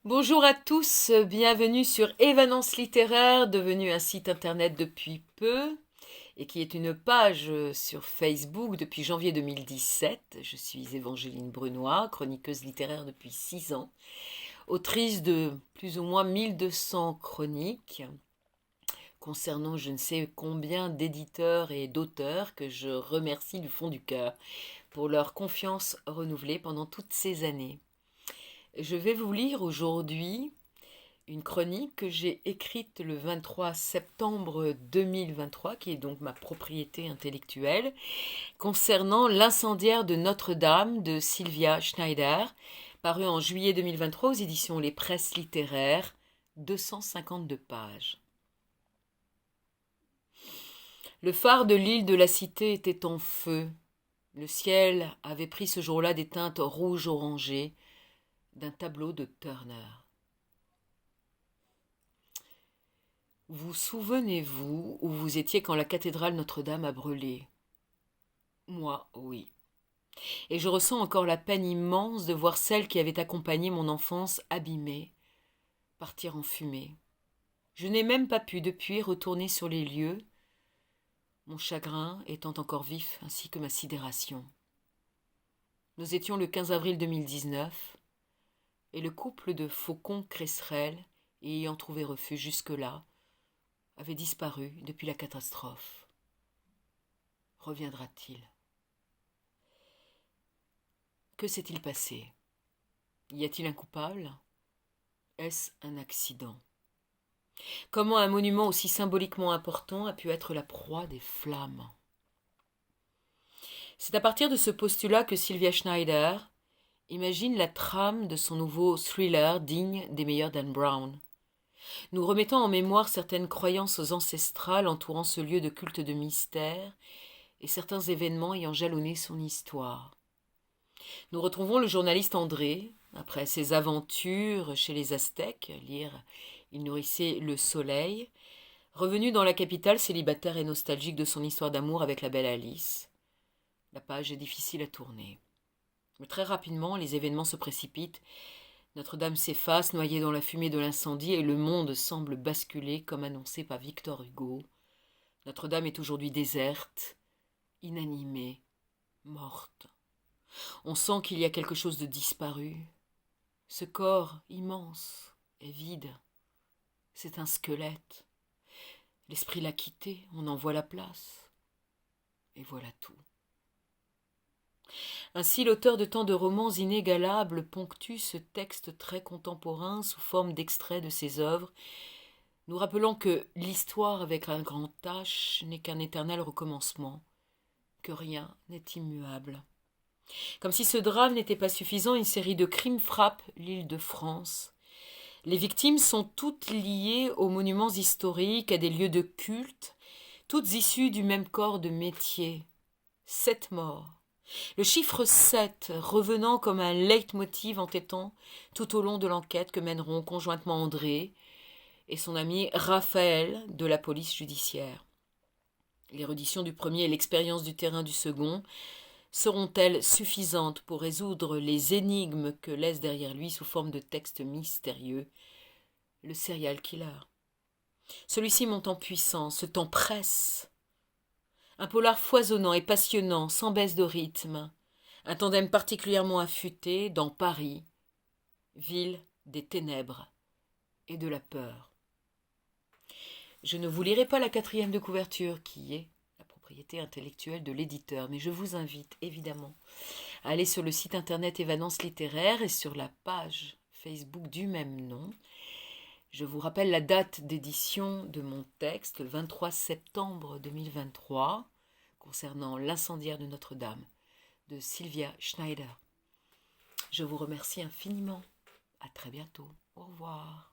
Bonjour à tous, bienvenue sur Évanence littéraire, devenu un site internet depuis peu et qui est une page sur Facebook depuis janvier 2017. Je suis Évangéline Brunois, chroniqueuse littéraire depuis 6 ans, autrice de plus ou moins 1200 chroniques concernant je ne sais combien d'éditeurs et d'auteurs que je remercie du fond du cœur pour leur confiance renouvelée pendant toutes ces années. Je vais vous lire aujourd'hui une chronique que j'ai écrite le 23 septembre 2023, qui est donc ma propriété intellectuelle, concernant L'incendiaire de Notre-Dame de Sylvia Schneider, paru en juillet 2023 aux éditions Les Presses littéraires, 252 pages. Le phare de l'île de la Cité était en feu. Le ciel avait pris ce jour-là des teintes rouge-orangé d'un tableau de Turner. Vous souvenez-vous où vous étiez quand la cathédrale Notre-Dame a brûlé? Moi, oui. Et je ressens encore la peine immense de voir celle qui avait accompagné mon enfance abîmée, partir en fumée. Je n'ai même pas pu depuis retourner sur les lieux, mon chagrin étant encore vif ainsi que ma sidération. Nous étions le 15 avril 2019, et le couple de Faucon-Cresserelle, ayant trouvé refuge jusque-là, avait disparu depuis la catastrophe. Reviendra-t-il? Que s'est-il passé? Y a-t-il un coupable? Est-ce un accident? Comment un monument aussi symboliquement important a pu être la proie des flammes? C'est à partir de ce postulat que Sylvia Schneider imagine la trame de son nouveau thriller digne des meilleurs Dan Brown, nous remettant en mémoire certaines croyances ancestrales entourant ce lieu de culte de mystère et certains événements ayant jalonné son histoire. Nous retrouvons le journaliste André, après ses aventures chez les Aztèques, lire Il nourrissait le soleil, revenu dans la capitale célibataire et nostalgique de son histoire d'amour avec la belle Alice. La page est difficile à tourner. Mais très rapidement, les événements se précipitent. Notre-Dame s'efface, noyée dans la fumée de l'incendie, et le monde semble basculer, comme annoncé par Victor Hugo. Notre-Dame est aujourd'hui déserte, inanimée, morte. On sent qu'il y a quelque chose de disparu. Ce corps immense est vide. C'est un squelette. L'esprit l'a quitté, on en voit la place. Et voilà tout. Ainsi, l'auteur de tant de romans inégalables ponctue ce texte très contemporain sous forme d'extraits de ses œuvres, nous rappelant que l'histoire avec un grand H n'est qu'un éternel recommencement, que rien n'est immuable. Comme si ce drame n'était pas suffisant, une série de crimes frappe l'île de France. Les victimes sont toutes liées aux monuments historiques, à des lieux de culte, toutes issues du même corps de métier. 7 morts. Le chiffre 7 revenant comme un leitmotiv entêtant tout au long de l'enquête que mèneront conjointement André et son ami Raphaël de la police judiciaire. L'érudition du premier et l'expérience du terrain du second seront-elles suffisantes pour résoudre les énigmes que laisse derrière lui sous forme de textes mystérieux le serial killer? Celui-ci monte en puissance, ce temps presse. Un polar foisonnant et passionnant, sans baisse de rythme. Un tandem particulièrement affûté dans Paris, ville des ténèbres et de la peur. Je ne vous lirai pas la 4e de couverture, qui est la propriété intellectuelle de l'éditeur, mais je vous invite évidemment à aller sur le site internet Évanence littéraire et sur la page Facebook du même nom. Je vous rappelle la date d'édition de mon texte, le 23 septembre 2023, concernant L'incendiaire de Notre-Dame, de Sylvia Schneider. Je vous remercie infiniment. À très bientôt. Au revoir.